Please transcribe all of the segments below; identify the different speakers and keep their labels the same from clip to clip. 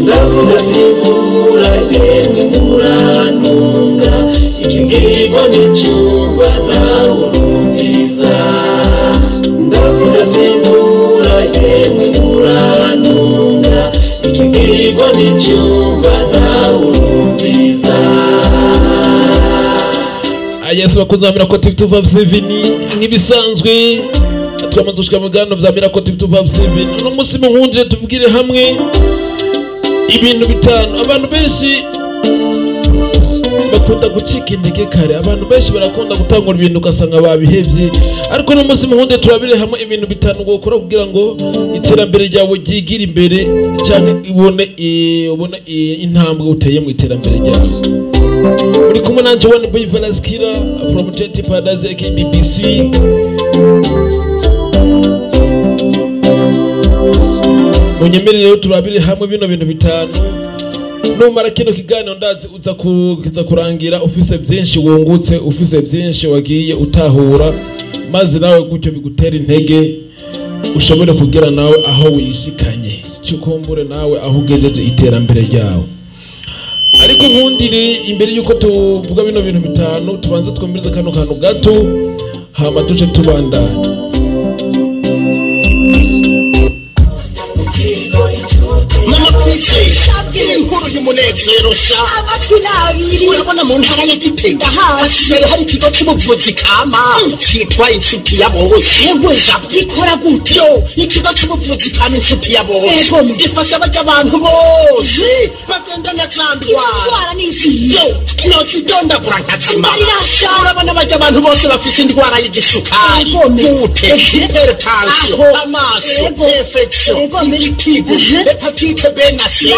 Speaker 1: ndavuga simvura yemwe murantunga ikibwirwa n'icyumba nawe urumviriza ndavuga simvura yemwe murantunga ikibwirwa n'icyumba nawe urumviriza.
Speaker 2: Yes, bakunze ba Miracle TV 257 nk'ibisanzwe twamaze gushika mu biganiro bya Miracle TV 257. Uno munsi muhunje tubwire hamwe ibintu bitanu abantu benshi bakunda gucika intege kare, abantu benshi barakunda gutangura ibintu ugasanga babihevye, ariko uno munsi muhunje turabire hamwe ibintu bitanu gukora kugira ngo iterambere ryawe ryigire imbere cyane ubone intambwe uteye mu iterambere ryawe. Uri kumwe nanje One Boy Valaskira from Tete Paradise aka BBC. Munyemerere rero turabire hamwe bino bintu bitanu. Numara kino kiganiro ndazi uza kurangira ufise byinshi wungutse, ufise byinshi wagiye utahura, maze nawe gutyo bigutera intege ushobore kugera nawe aho wishikanye, cyukumbure nawe aho ugejeje iterambere ryawe. Ariko nkundire imbere yuko tuvuga bino bintu bitanu tubanze twumvirize kano kantu gato hama duce tubandanya.
Speaker 3: Mama Kwisi inkuru y'umunezero sha abakinabiri urabona mu ntara ya Gitega hasigaye hari ikigo cy'ubuvuzi kama cyitwa inshuti ya bose. Yego gikora gutyo ikigo cy'ubuvuzi kama inshuti ya bose gifasha abantu bose bagendana n'indwara n'iki no kidonda kurakazima. Urabona abantu bose bafite indwara y'igishukari gute hypertension amaso infection igitigu hepatite B na C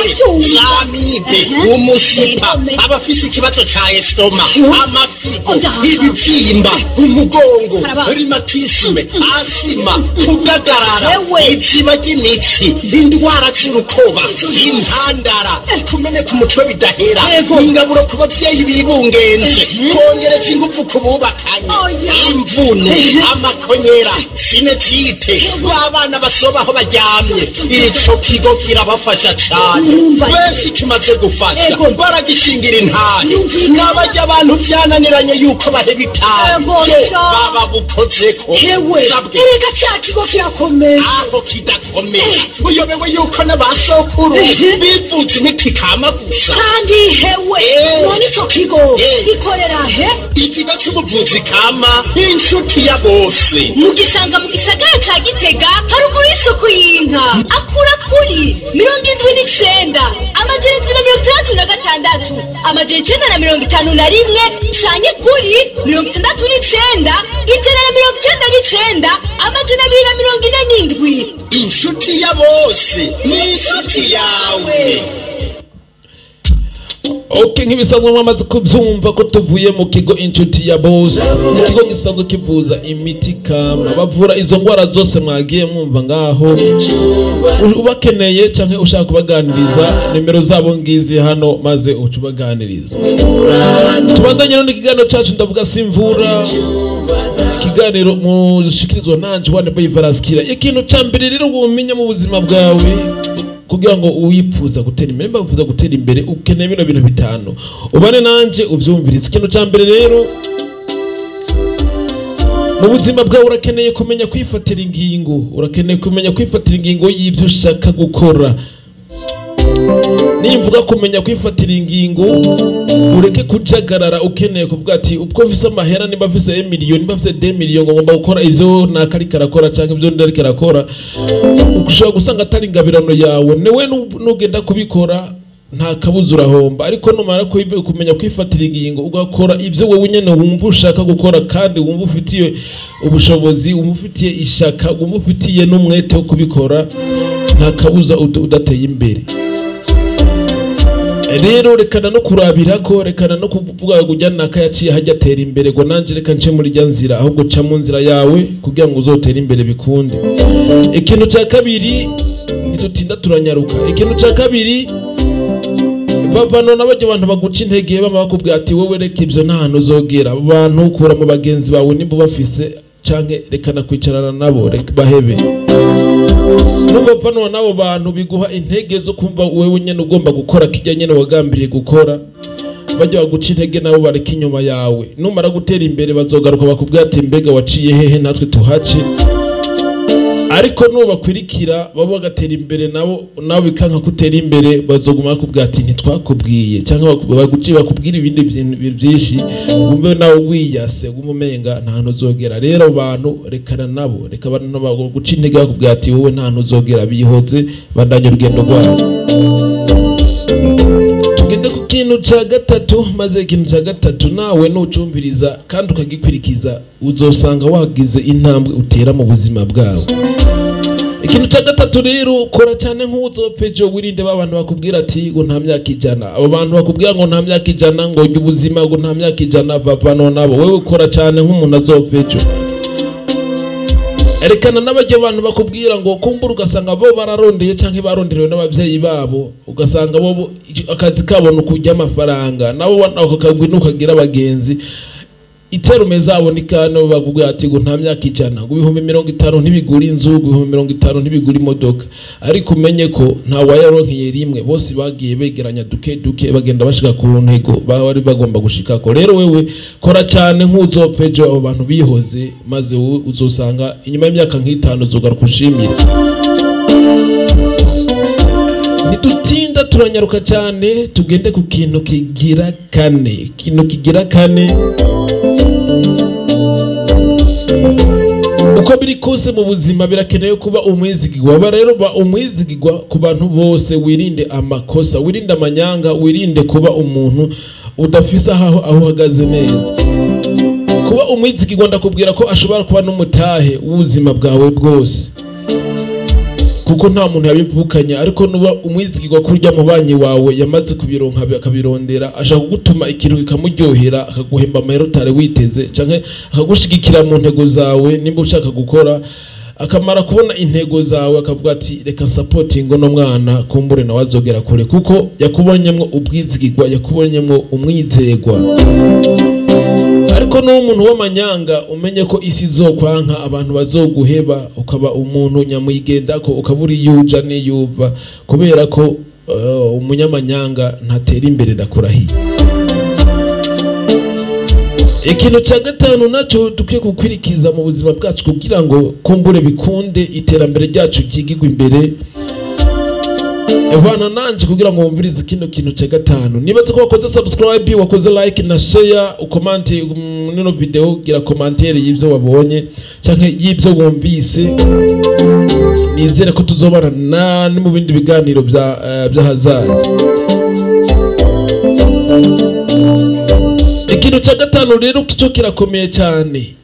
Speaker 3: amibe umusipa abafise ikibazo ca estoma amafigo ibibyimba umugongo rheumatisme asima kugagarara iziba ry'imitsi indwara z'urukoba intandara kumeneka umutwe bidahera ingaburo ku bavyeyi bibungenze kongereza ingufu ku bubakanye imvune amakonyera sinezite abana basobaho baryamye ico kigo kirabafasha cyane benshi kimaze gufasha baragishingira intare n'abajya abantu byananiranye yuko baheba itabi baba bukozeko erega cya kigo kirakomeye aho kidakomeye uyobewe yuko n'abasokuru bivuze imiti kama gusa kandi hewe none ico kigo gikorera he ikigo cy'ubuvuzi kama inshuti ya bose mugisanga mu gisagara ca Gitega haruguru y'isoko y'inka akura kuri 79 amajeri 36 amajeri 951 canke kuri 69 amajeri 247 inshuti ya bose ni inshuti yawe.
Speaker 2: Okay, nk'ibisanzwe mwamaze kubyumva ko tuvuye mu kigo inshuti ya bose. Ikigo gisanzwe kivuza imiti kama bavura izo ngwara zose mwagiye mwumva ngaho. Ubakeneye canke ushaka kubaganiriza nimero zabo ngizi hano maze ucubaganiriza. Tubandanye no kiganiro cyacu ndavuga simvura. Kiganiro mushikirizwa nanje One Boy Valaskira. Ikintu cyambere rero wumenya mu buzima bwawe kugira ngo uwifuza gutera imbere bavuza gutera imbere ukeneye bino bintu bitanu ubane nanje uvyumvirize. Ikintu cyambere rero mu buzima bwawe urakeneye kumenya kwifatira ingingo, urakeneye kumenya kwifatira ingingo y'ibyo ushaka gukora. Nimvuga kumenya kwifatira ingingo ureke kujagarara ukeneye kuvuga ati ubwo mfise amahera nimba mfise 1 million nimba mfise 2 million ngomba gukora ivyo nakari karakora canke ivyo ndari karakora ushobora gusanga atari ingabirano yawe newe nugenda kubikora nta kabuza urahomba. Ariko numara kumenya kwifatira ingingo ugakora ivyo wewe nyene wumva ushaka gukora kandi wumva ufitiye ubushobozi wumva ufitiye ishaka wumva ufitiye n'umwete wo kubikora nta kabuza udateye imbere. Rero rekana no kurabirako rekana no kuvuga kujyana akayaciye hajya atera imbere ngo nanje reka nce muri rya nzira ahubwo ca mu nzira yawe kugira ngo uzotera imbere bikunde. Ikintu cya kabiri nitutinda turanyaruka. Ikintu cya kabiri babano nabajye abantu baguca intege bama bakubwira ati wowe reka ibyo nta hantu uzogera. Abantu ukura mu bagenzi bawe nimba bafise canke rekana kwicarana nabo reka bahebe. nubapfanwa n'abo bantu biguha intege zo kumva wewe nyene ugomba gukora kijya nyene wagambiriye gukora, bajya baguca intege nabo bareka inyuma yawe. Numara gutera imbere bazogaruka bakubwira ati mbega waciye hehe natwe tuhace. Ariko nubakwirikira babo bagatera imbere nabo bikanka kutera imbere, bazoguma bakubwira ati ntitwakubwiye, cyangwa baguciye bakubwira ibindi byinshi umbe nawe wiyase umumenga nta hantu uzogera. Rero abantu rekana nabo, reka abantu baguca intege bakubwira ati wowe nta hantu uzogera, bihoze bandanye urugendo rwabo. Tugende ku kintu cya gatatu, maze ikintu cya gatatu nawe nucumbiriza kandi ukagikwirikiza uzosanga wagize intambwe utera mu buzima bwawe. Ikintu cya gatatu rero, kora cyane nk'uzopejo, wirinde babantu bakubwira ati ngo nta myaka ijana. Abo bantu bakubwira ngo nta myaka ijana, ngo ujye ubuzima ngo nta myaka ijana, bavano nabo. Wewe kora cyane nk'umuntu azopejo. Erekana n'abajya abantu bakubwira ngo kumbura, ugasanga bo bararondeye cyangwa baronderewe n'ababyeyi babo, ugasanga bo akazi kabo n'ukujya amafaranga, nabo bakagwi n'ukagira abagenzi. Iterume zabo ni kano bakubwira ati ngo nta myaka ijana, ngo 50 ntibigura inzu, 50 ntibigura imodoka. Ariko umenye ko nta wayaronkeye rimwe, bose bagiye begeranya duke duke bagenda bashika ku ntego bari bagomba gushikako. Rero wewe kora cyane nk'uzopejo abo bantu bihoze, maze uzosanga inyuma y'imyaka nk'itanu uzogaruka ushimira. Nitutinda turanyaruka cyane, tugende ku kintu kigira kane. Ikintu kigira kane, uko biri kose mu buzima birakeneye kuba umwizigirwa. Rero ba umwizigirwa ku bantu bose, wirinde amakosa, wirinde amanyanga, wirinde kuba umuntu udafise aho uhagaze neza. Kuba umwizigirwa ndakubwira ko ashobora kuba n'umutahe w'ubuzima bwawe bwose, kuko nta muntu yabivukanya. Ariko nuba umwizigirwa kurya mu banyi wawe yamaze kubironka akabirondera, ashaka kugutuma ikintu kikamuryohera, akaguhemba amahera utari witeze, canke akagushigikira mu ntego zawe. Nimba ushaka gukora, akamara kubona intego zawe akavuga ati reka supporting no mwana kumbure nawe azogera kure, kuko yakubonyemwo ubwizigirwa, yakubonyemwo umwizerwa. Ariko n'umuntu w'amanyanga, umenye ko isi zokwanka, abantu bazoguheba, ukaba umuntu nyamwigendako, ukaburi yuja niyuva, kubera ko umunyamanyanga ntatera imbere ndakurahiye. Ikintu cya gatanu nacyo dukwiye gukwirikiza mu buzima bwacu kugira ngo kumbure bikunde iterambere ryacu ryigirwe imbere. Evana nanje kugira ngo wumvirize kino kintu cya gatanu. Nibatse ko wakoze subscribe, wakoze like na share, ukomante nino video, gira commentaire y'ibyo wabonye cyangwa y'ibyo wumvise. Nizere ko tuzobana ni mu bindi biganiro by'ahazaza. Ikintu cya gatanu rero cyo kirakomeye cyane.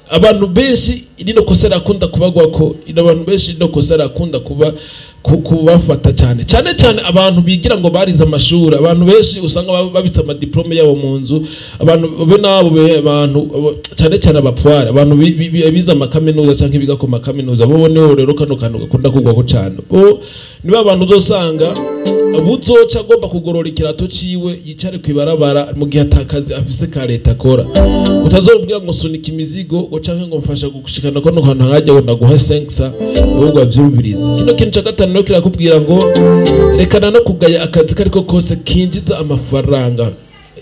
Speaker 2: Abantu benshi irino kosa rakunda kubagwako, abantu benshi irino kosa rakunda kubafata cyane cyane abantu bigira ngo barize amashuri. Abantu benshi usanga babitsa ama diplome yabo mu nzu, abantu be nabo abantu cyane abapfara, abantu biza amakaminuza cyangwa biga ku makaminuza, bo ne rero kano kantu gakunda kugwako cyane. Niba abantu uzosanga buzoca agomba kugorora ikirato ciwe, yicare kwibarabara mu gihe atakazi afise ka leta akora. Utazobwira ngo sunika imizigo ngo canke ngo mfasha gushikana ko no kantu hajya ngo naguha 500 ubwo avyumviriza. Kino kintu cya gatanu no kirakubwira ngo rekana no kugaya akazi kariko kose kinjiza amafaranga.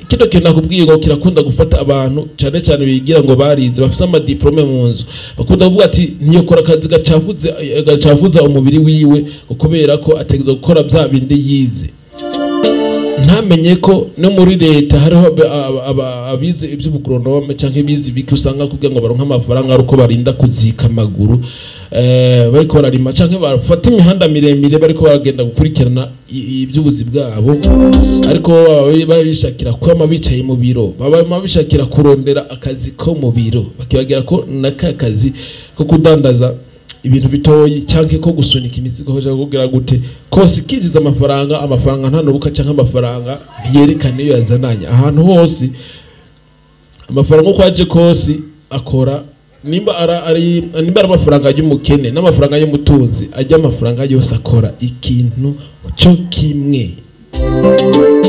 Speaker 2: Kino kintu nakubwiye ngo kirakunda gufata abantu cyane bigira ngo barize, bafise ama diplome mu nzu, bakunda kuvuga ati niyo kora akazi gacavuza umubiri wiwe, kubera ko ategeza gukora bya bindi yize. Ntamenye ko no muri leta hariho abize iby'ubugronome cyangwa ibizi biki, usanga kugira ngo baronka amafaranga aruko barinda kuzika amaguru, bariko bararima cyangwa bafata imihanda miremire, bariko baragenda gukurikirana iby'ubuzi bwabo. Ariko babishakira kwama bicaye mu biro, babishakira kurondera akazi ko mu biro, bakibagira ko nakakazi ko kudandaza ibintu bitoyi cyangwa ko gusunika imizigo hoje kugira gute kose kinjiza amafaranga ntanubuka cyangwa amafaranga yerekane yo yazananye ahantu hose. Amafaranga uko aje kose akora, nimba ari amafaranga y'umukene n'amafaranga y'umutunzi, ajya amafaranga yose akora ikintu cyo kimwe.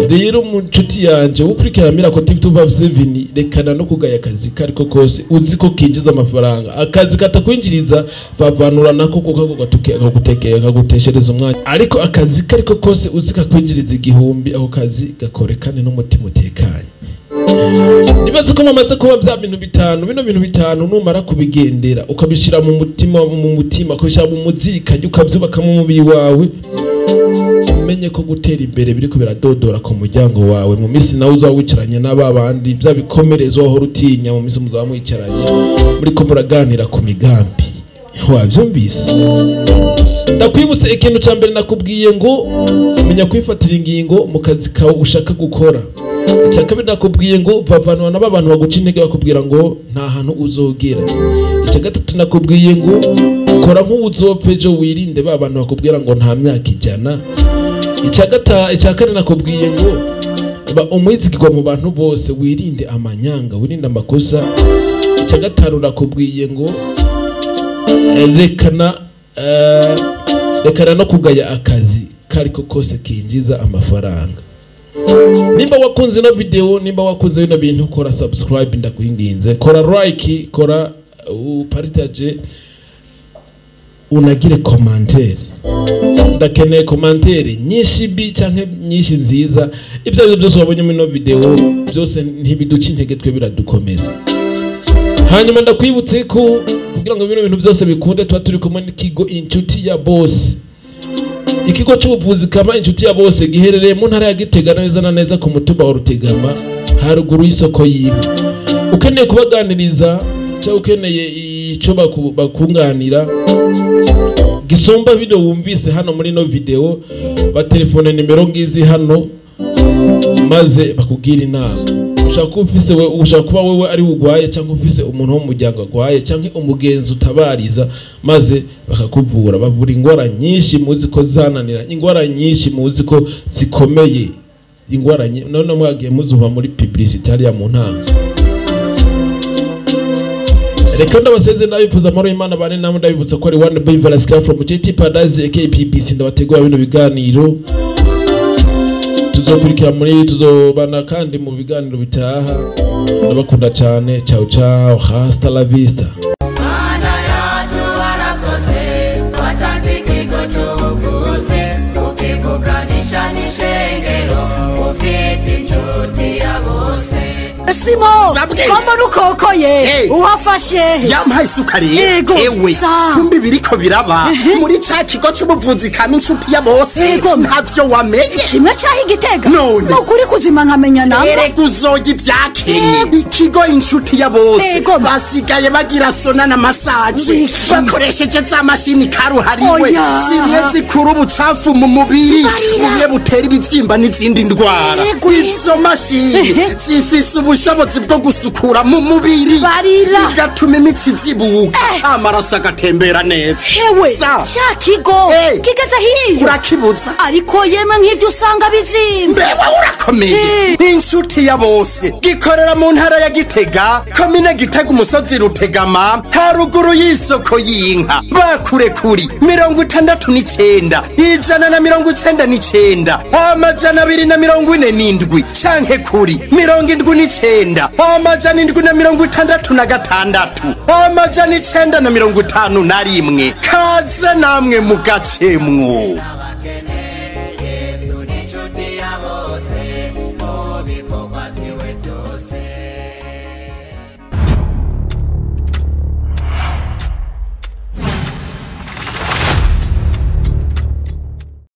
Speaker 2: rero mu nshuti yanje ukurikira Miracle TV 257 rekana no kugaya akazi kariko kose uzi ko kinjiza amafaranga akazi katakwinjiriza vavanura nako gutekera kaguteshereza umwanya ariko akazi kariko kose uzi kakwinjiriza igihumbi ako kazi gakorekane n'umutima utekanye. Nibaze ko mamaze kuba bya bintu bitanu bino bintu bitanu numara kubigendera ukabishira mu mutima ukabishira mu muzirikanye ukabyubaka mu mubiri wawe umenye ko gutera imbere biriko biradodora ku muryango wawe mu misi nawe uzawicaranye n'ababandi bya bikomerezo aho rutinya mu misi muzamwicaranye muri ko muraganira ku migambi wabyumvise. Ndakwibutse ikintu ca mbere nakubwiye ngo menya kwifatira ingingo mu kazi kawe ushaka gukora. Icya kabiri nakubwiye ngo vavanwa n'abantu baguca intege bakubwira ngo nta hantu uzogera. Icya gatatu nakubwiye ngo kora nk'ubuzopfe ejo wirinde babantu bakubwira ngo nta myaka ijana. Icya kane nakubwiye ngo ba umwizigirwa mu bantu bose wirinde amanyanga wirinde amakosa. Icya gatanu nakubwiye ngo rekana no kugaya akazi kariko kose kinjiza amafaranga. Nimba wakunze ino video, nimba wakunze bino bintu kora subscribe ndakuinginze, kora like, kora partage, unagire commentaire. Ndakeneye commentaire nyinshi bi canke nyinshi nziza. Ibyo byose wabonye muri ino video byose ntibiduca intege twe biradukomeza. Hanyuma ndakwibutse ko kugira ngo bino bintu byose bikunde tuba turi kumwe n'ikigo Inshuti ya Boss. Ikigo cy'ubuvuzi kama Inshuti ya Boss giherereye mu ntara ya Gitega neza na neza ku mutumba wa Rutegama haruguru y'isoko y'inka. Ukeneye kubaganiriza cyangwa ukeneye ico bakunganira gisomba video wumvise hano muri no video ba telefone nimero ngizi hano maze bakugira inama. Ushaka kuba wewe ari ugwaye cyangwa ufise umuntu wo mu muryango agwaye cyangwa umugenzi utabariza maze bakakuvura bavura ingwara nyinshi muzi ko zananira ingwara nyinshi muzi ko zikomeye ingwara none mwagiye muzuba muri publicity ya mu ntanga. Reka ndabaseze nabifuza amaro Imana bane namwe ndabibutsa ko ari One Boy Velasquez from JT Paradise KPPC ndabategura bino biganiro tuzokurikira muri tuzobana kandi mu biganiro bitaha. Ndabakunda cyane. Ciao ciao, hasta la vista.
Speaker 4: Mana yacu warakoze watanze ikigo cy'ubuvuzi ukivuganisha n'ishengero ufite inshuti ya bose.
Speaker 3: Simo kombo nukokoye uwafashe
Speaker 5: yampaye isukari ewe kumbi biriko biraba muri ca kigo cy'ubuvuzi kama Inshuti ya Bose ntavyo wamenye
Speaker 3: kimwe cyahi Gitega
Speaker 5: none
Speaker 3: nukuri kuzima nkamenya namba
Speaker 5: erega uzoga ivyakenye ikigo Inshuti ya Bose basigaye bagira sona na massage bakoresheje za mashini karuhariwe ziriye zikura ubucafu mu mubiri umwe butera ibivyimba n'izindi ndwara. Izo mashini zifise ubushobozi bwo gusukura mu mubiri bigatuma imitsi zibuka amaraso agatembera neza.
Speaker 3: Hewe cya kigo kigeze hiyo
Speaker 5: urakibuza
Speaker 3: ariko yemwe nk'ibyo usanga bizimba
Speaker 5: bewe urakomeye. Inshuti ya Bose gikorera mu ntara ya Gitega komine Gitega umusozi Rutegama haruguru y'isoko y'inka bakure kuri 69 199 247 canke kuri 79 766 951 kaze namwe mu gacemwo.